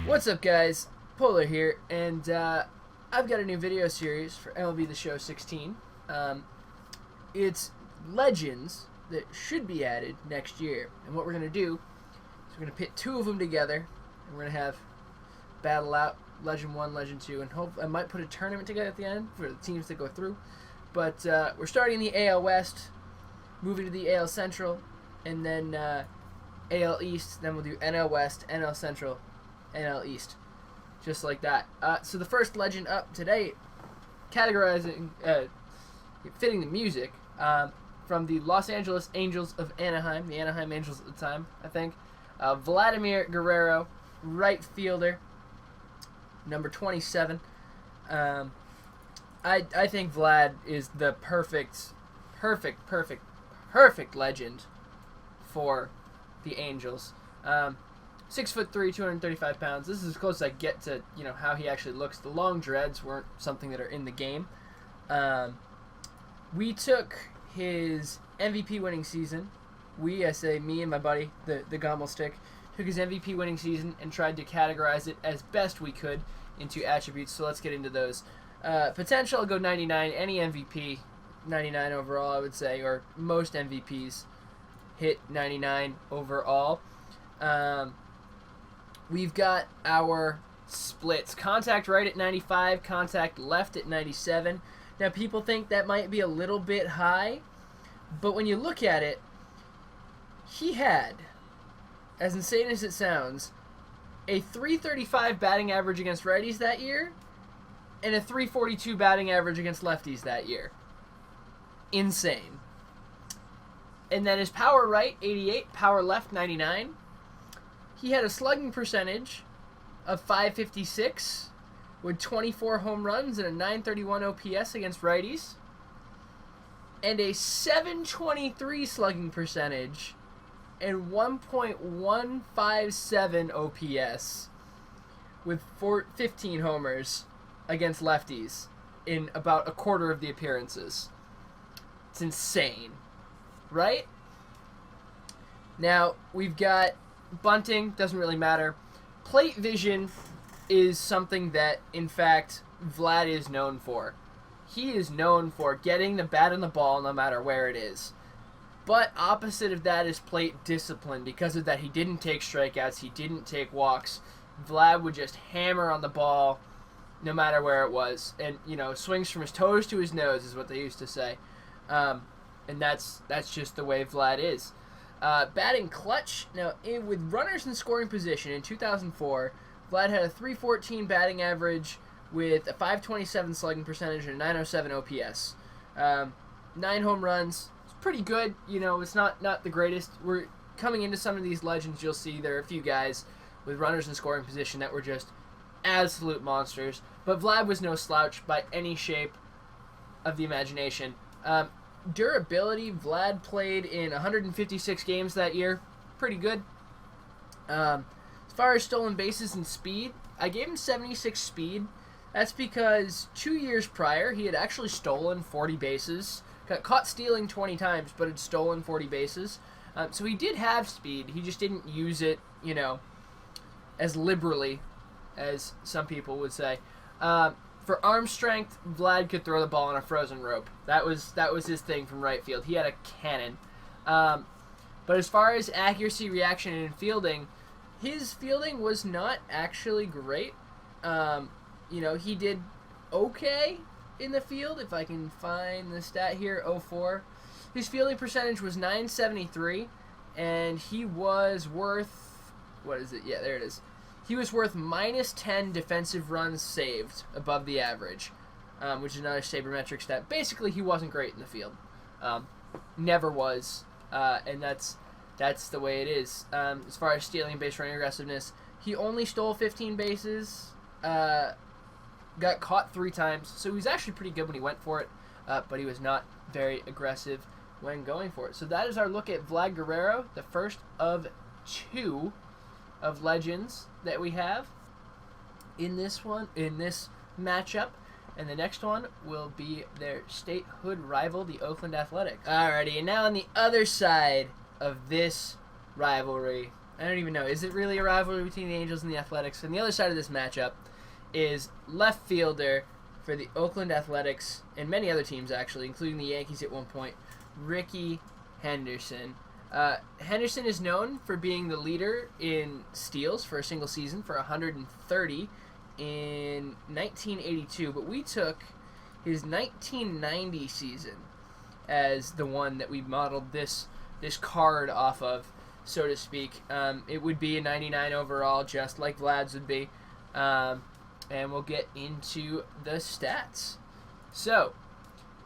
What's up, guys? Polar here, and I've got a new video series for MLB The Show 16. It's legends that should be added next year, and what we're going to do is we're going to pit two of them together, and we're going to have battle out Legend 1, Legend 2, and hope I might put a tournament together at the end for the teams that go through. But we're starting the AL West, moving to the AL Central, and then AL East, then we'll do NL West, NL Central, NL East, just like that. So the first legend up today, categorizing, fitting the music, from the Los Angeles Angels of Anaheim, the Anaheim Angels at the time, I think, Vladimir Guerrero, right fielder, number 27. I think Vlad is the perfect legend for the Angels. 6'3", 235 pounds. This is as close as I get to how he actually looks. The long dreads weren't something that are in the game. We took his MVP winning season. I say me and my buddy, the Gommel Stick, took his MVP winning season and tried to categorize it as best we could into attributes. So let's get into those. Potential, I'll go 99. Any MVP, 99 overall, I would say, or most MVPs hit 99 overall. We've got our splits. Contact right at 95, contact left at 97. Now, people think that might be a little bit high, but when you look at it, he had, as insane as it sounds, a .335 batting average against righties that year and a .342 batting average against lefties that year. Insane. And then his power right, 88, power left, 99. He had a slugging percentage of .556 with 24 home runs and a .931 OPS against righties, and a .723 slugging percentage and 1.157 OPS with 15 homers against lefties in about a quarter of the appearances. It's insane, right? Now, we've got bunting, doesn't really matter. Plate vision is something that, in fact, Vlad is known for. He is known for getting the bat on the ball no matter where it is. But opposite of that is plate discipline. Because of that, he didn't take strikeouts, he didn't take walks. Vlad would just hammer on the ball no matter where it was. And, swings from his toes to his nose is what they used to say. And that's just the way Vlad is. Batting clutch. Now, with runners in scoring position in 2004, Vlad had a .314 batting average with a .527 slugging percentage and a .907 OPS. 9 home runs. It's pretty good. It's not the greatest. We're coming into some of these legends. You'll see there are a few guys with runners in scoring position that were just absolute monsters. But Vlad was no slouch by any shape of the imagination. Durability, Vlad played in 156 games that year. Pretty good. As far as stolen bases and speed, I gave him 76 speed. That's because 2 years prior, he had actually stolen 40 bases. Got caught stealing 20 times, but had stolen 40 bases. So he did have speed. He just didn't use it, as liberally as some people would say. For arm strength, Vlad could throw the ball on a frozen rope. That was his thing from right field. He had a cannon. But as far as accuracy, reaction, and fielding, his fielding was not actually great. He did okay in the field. If I can find the stat here, 04. His fielding percentage was .973, and he was worth, what is it? Yeah, there it is. He was worth -10 defensive runs saved above the average, which is another sabermetric stat. Basically, he wasn't great in the field. Never was, and that's the way it is. As far as stealing and base running aggressiveness, he only stole 15 bases, got caught 3 times, so he was actually pretty good when he went for it, but he was not very aggressive when going for it. So that is our look at Vlad Guerrero, the first of 2 of legends that we have in this matchup, and the next one will be their statehood rival, the Oakland Athletics. Alrighty, and now on the other side of this rivalry, I don't even know. Is it really a rivalry between the Angels and the Athletics? And the other side of this matchup is left fielder for the Oakland Athletics and many other teams, actually, including the Yankees at one point, Rickey Henderson. Henderson is known for being the leader in steals for a single season for 130 in 1982, but we took his 1990 season as the one that we modeled this card off of, so to speak. It would be a 99 overall, just like Vlad's would be. And we'll get into the stats. So,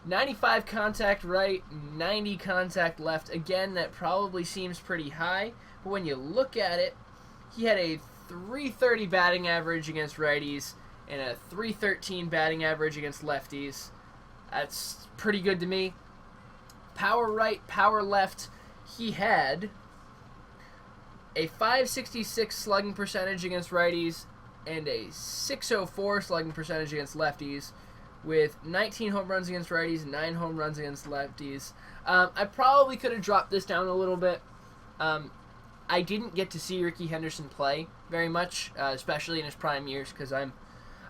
95 contact right, 90 contact left. Again, that probably seems pretty high, but when you look at it, he had a 330 batting average against righties and a 313 batting average against lefties. That's pretty good to me. Power right, power left, he had a 566 slugging percentage against righties and a 604 slugging percentage against lefties, with 19 home runs against righties and 9 home runs against lefties. I probably could have dropped this down a little bit. I didn't get to see Rickey Henderson play very much, especially in his prime years, because I'm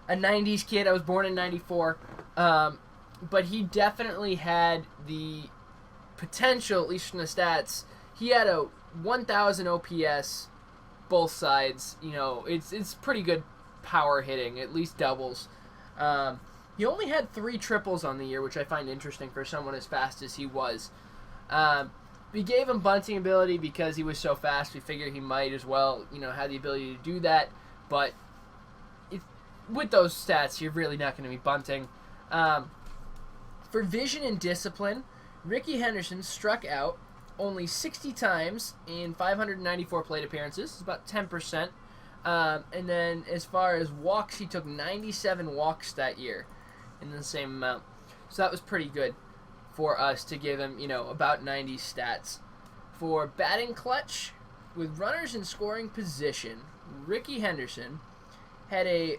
a 90s kid. I was born in 94. But he definitely had the potential, at least from the stats. He had a 1,000 OPS, both sides. You know, it's pretty good power hitting, at least doubles. He only had 3 triples on the year, which I find interesting for someone as fast as he was. We gave him bunting ability because he was so fast. We figured he might as well, have the ability to do that. But with those stats, you're really not going to be bunting. For vision and discipline, Rickey Henderson struck out only 60 times in 594 plate appearances. It's about 10%. And then as far as walks, he took 97 walks that year in the same amount. So that was pretty good for us to give him, about 90 stats. For batting clutch, with runners in scoring position, Rickey Henderson had a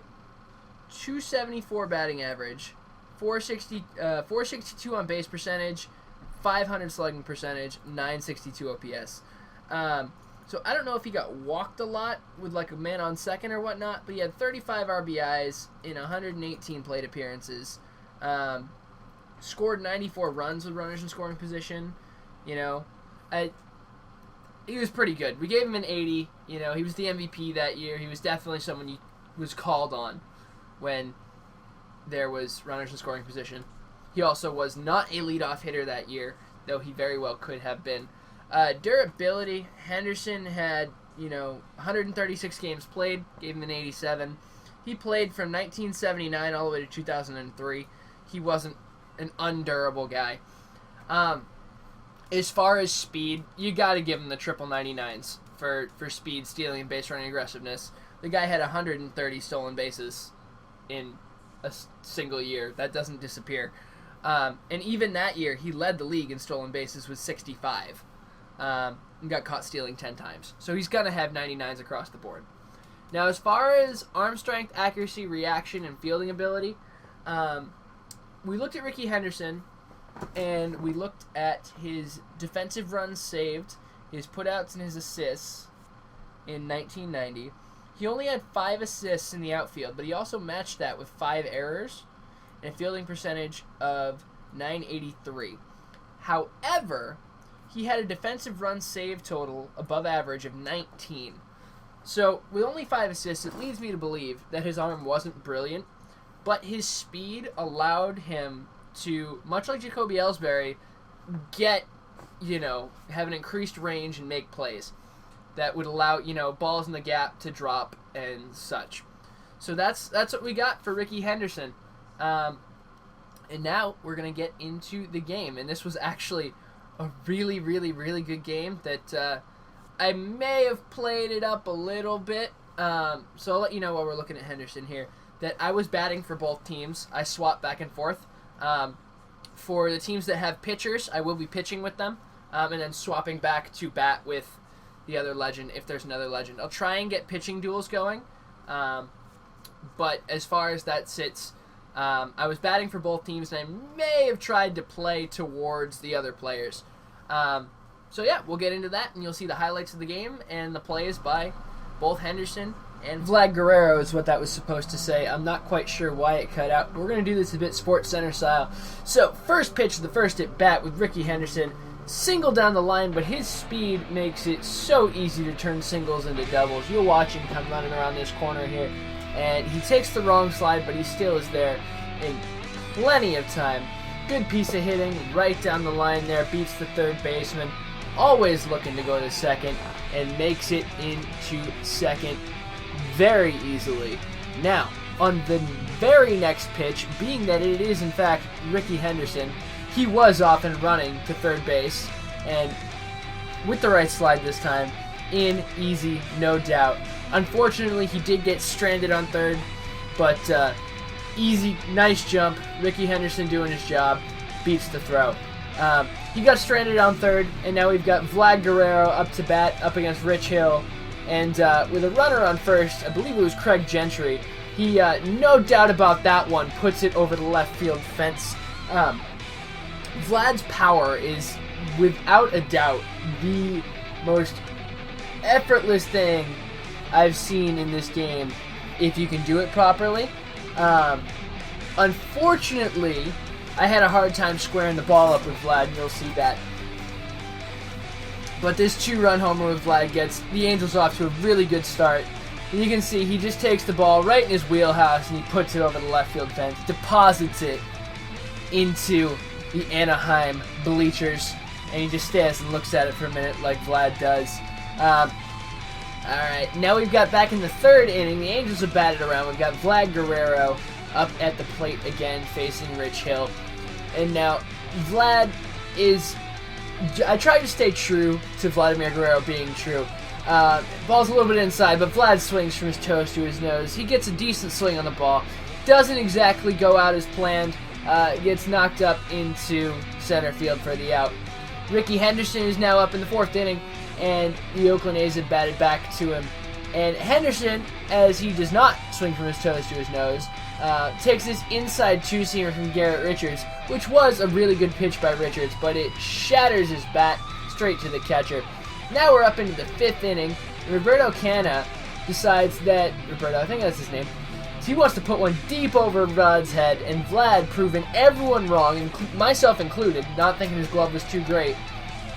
274 batting average, 462 on base percentage, 500 slugging percentage, 962 OPS. So I don't know if he got walked a lot with like a man on second or whatnot, but he had 35 RBIs in 118 plate appearances. Scored 94 runs with runners in scoring position. He was pretty good. We gave him an 80. He was the MVP that year. He was definitely someone you was called on when there was runners in scoring position. He also was not a leadoff hitter that year, though he very well could have been. Durability, Henderson had, 136 games played, gave him an 87. He played from 1979 all the way to 2003. He wasn't an undurable guy. As far as speed, you got to give him the triple 99s for speed, stealing, and base running aggressiveness. The guy had 130 stolen bases in a single year. That doesn't disappear. And even that year, he led the league in stolen bases with 65. And got caught stealing 10 times. So he's going to have 99s across the board. Now, as far as arm strength, accuracy, reaction, and fielding ability, we looked at Rickey Henderson, and we looked at his defensive runs saved, his putouts, and his assists in 1990. He only had 5 assists in the outfield, but he also matched that with 5 errors and a fielding percentage of .983. However, he had a defensive run save total above average of 19. So, with only 5 assists, it leads me to believe that his arm wasn't brilliant, but his speed allowed him to, much like Jacoby Ellsbury, have an increased range and make plays that would allow, balls in the gap to drop and such. So that's what we got for Rickey Henderson. And now we're going to get into the game. And this was actually a really, really, really good game that I may have played it up a little bit. So I'll let you know while we're looking at Henderson here that I was batting for both teams. I swapped back and forth. For the teams that have pitchers, I will be pitching with them, and then swapping back to bat with the other legend if there's another legend. I'll try and get pitching duels going, but as far as that sits, I was batting for both teams, and I may have tried to play towards the other players. So yeah, we'll get into that, and you'll see the highlights of the game and the plays by both Henderson and Vlad Guerrero is what that was supposed to say. I'm not quite sure why it cut out, but we're going to do this a bit Sports Center style. So, first pitch of the first at bat with Rickey Henderson. Single down the line, but his speed makes it so easy to turn singles into doubles. You'll watch him come running around this corner here, and he takes the wrong slide, but he still is there in plenty of time. Good piece of hitting right down the line there, beats the third baseman. Always looking to go to second, and makes it into second very easily. Now, on the very next pitch, being that it is in fact Rickey Henderson, he was off and running to third base, and with the right slide this time, in easy, no doubt. Unfortunately, he did get stranded on third, but easy, nice jump. Rickey Henderson doing his job, beats the throw. He got stranded on third, and now we've got Vlad Guerrero up to bat, up against Rich Hill. And with a runner on first, I believe it was Craig Gentry, he, no doubt about that one, puts it over the left field fence. Vlad's power is, without a doubt, the most effortless thing I've seen in this game, if you can do it properly. Unfortunately, I had a hard time squaring the ball up with Vlad, and you'll see that. But this 2-run homer with Vlad gets the Angels off to a really good start. And you can see he just takes the ball right in his wheelhouse and he puts it over the left field fence, deposits it into the Anaheim bleachers, and he just stands and looks at it for a minute like Vlad does. Alright, now we've got back in the third inning. The Angels have batted around. We've got Vlad Guerrero up at the plate again, facing Rich Hill. And now Vlad is... I tried to stay true to Vladimir Guerrero being true. Ball's a little bit inside, but Vlad swings from his toes to his nose. He gets a decent swing on the ball. Doesn't exactly go out as planned. Gets knocked up into center field for the out. Rickey Henderson is now up in the fourth inning, and the Oakland A's have batted back to him. And Henderson, as he does not swing from his toes to his nose, takes this inside two-seamer from Garrett Richards, which was a really good pitch by Richards, but it shatters his bat straight to the catcher. Now we're up into the fifth inning. Roberto Canha decides that, I think that's his name, he wants to put one deep over Vlad's head, and Vlad, proving everyone wrong, myself included, not thinking his glove was too great,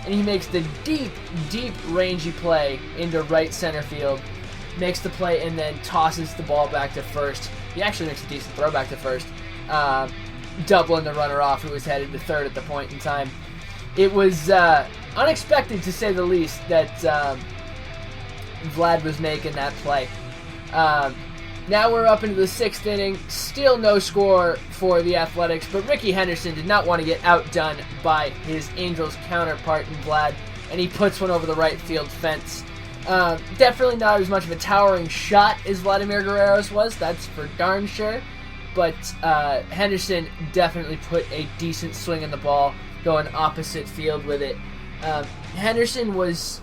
and he makes the deep, deep, rangy play into right center field, makes the play, and then tosses the ball back to first. He actually makes a decent throw back to first, doubling the runner off who was headed to third at the point in time. It was unexpected, to say the least, that Vlad was making that play. Now we're up into the sixth inning. Still no score for the Athletics, but Rickey Henderson did not want to get outdone by his Angels counterpart in Vlad, and he puts one over the right field fence. Definitely not as much of a towering shot as Vladimir Guerrero's was, that's for darn sure, but Henderson definitely put a decent swing on the ball, going opposite field with it. Henderson was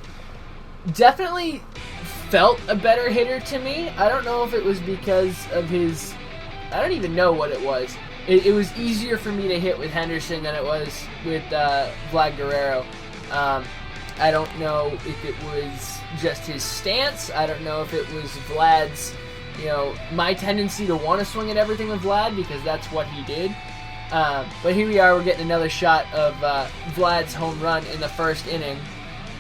definitely felt a better hitter to me. I don't know if it was because of his... I don't even know what it was. It was easier for me to hit with Henderson than it was with Vlad Guerrero. I don't know if it was just his stance. I don't know if it was Vlad's, my tendency to want to swing at everything with Vlad, because that's what he did. But here we are, we're getting another shot of Vlad's home run in the first inning.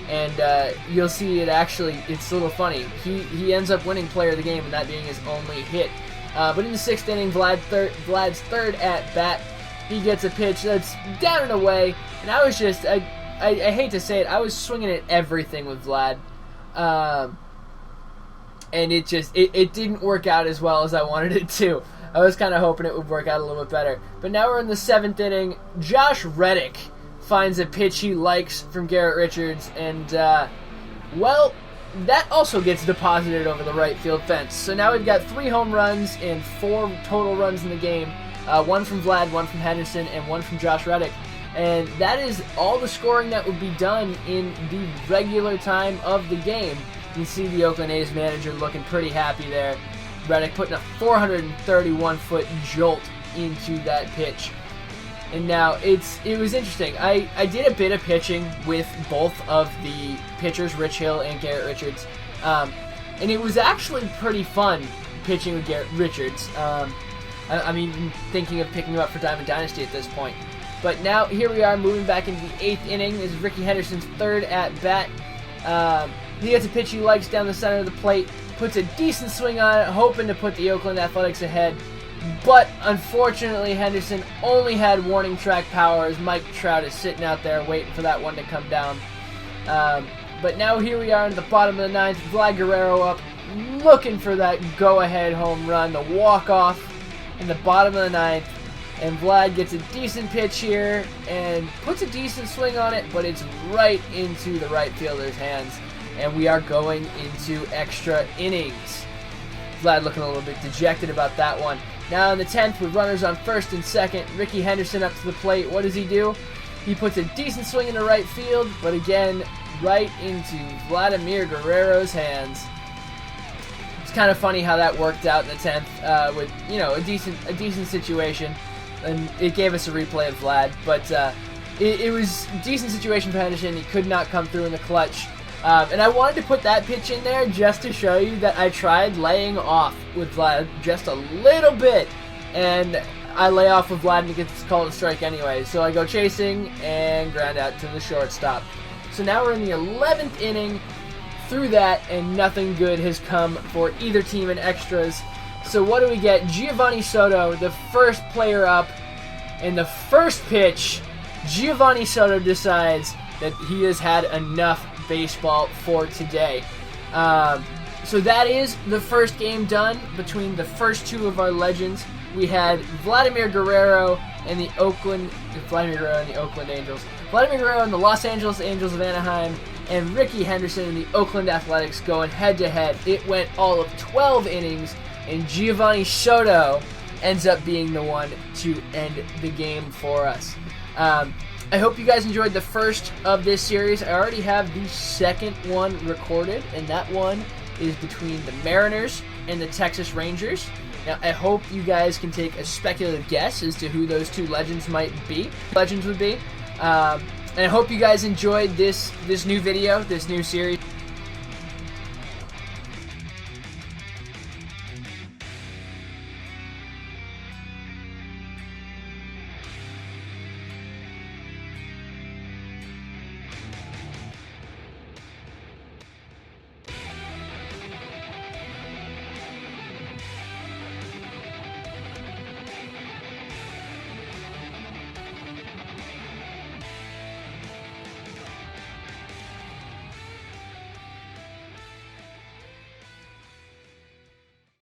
And you'll see it's a little funny. He ends up winning player of the game, and that being his only hit. But in the sixth inning, Vlad's third at bat, he gets a pitch that's down and away. And I was just, I hate to say it, I was swinging at everything with Vlad. And it didn't work out as well as I wanted it to. I was kind of hoping it would work out a little bit better. But now we're in the seventh inning. Josh Reddick finds a pitch he likes from Garrett Richards, and, that also gets deposited over the right field fence. So now we've got 3 home runs and 4 total runs in the game. 1 from Vlad, 1 from Henderson, and 1 from Josh Reddick. And that is all the scoring that would be done in the regular time of the game. You can see the Oakland A's manager looking pretty happy there. Reddick putting a 431-foot jolt into that pitch. And now it was interesting. I did a bit of pitching with both of the pitchers, Rich Hill and Garrett Richards, and it was actually pretty fun pitching with Garrett Richards. I'm even thinking of picking him up for Diamond Dynasty at this point. But now here we are moving back into the 8th inning. This is Rickey Henderson's 3rd at bat. He gets a pitch he likes down the center of the plate, puts a decent swing on it, hoping to put the Oakland Athletics ahead. But unfortunately, Henderson only had warning track power as Mike Trout is sitting out there waiting for that one to come down. But now here we are in the bottom of the 9th. Vlad Guerrero up, looking for that go-ahead home run, the walk-off in the bottom of the 9th. And Vlad gets a decent pitch here and puts a decent swing on it, but it's right into the right fielder's hands. And we are going into extra innings. Vlad looking a little bit dejected about that one. Now in the 10th, with runners on 1st and 2nd, Rickey Henderson up to the plate. What does he do? He puts a decent swing into right field, but again, right into Vladimir Guerrero's hands. It's kind of funny how that worked out in the 10th with, you know, a decent situation. And it gave us a replay of Vlad, but it was a decent situation for Henderson. He could not come through in the clutch. And I wanted to put that pitch in there just to show you that I tried laying off with Vlad just a little bit. And I lay off with Vlad and he gets called a strike anyway. So I go chasing and ground out to the shortstop. So now we're in the 11th inning through that, and nothing good has come for either team in extras. So what do we get? Giovanni Soto, the first player up, and the first pitch, Giovanni Soto decides that he has had enough baseball for today. So that is the first game done between the first two of our legends. We had Vladimir Guerrero and the Oakland Angels. Vladimir Guerrero and the Los Angeles Angels of Anaheim, and Rickey Henderson and the Oakland Athletics going head-to-head. It went all of 12 innings, and Giovanni Soto ends up being the one to end the game for us. I hope you guys enjoyed the first of this series. I already have the second one recorded, and that one is between the Mariners and the Texas Rangers. Now, I hope you guys can take a speculative guess as to who those two legends would be. And I hope you guys enjoyed this new video, this new series.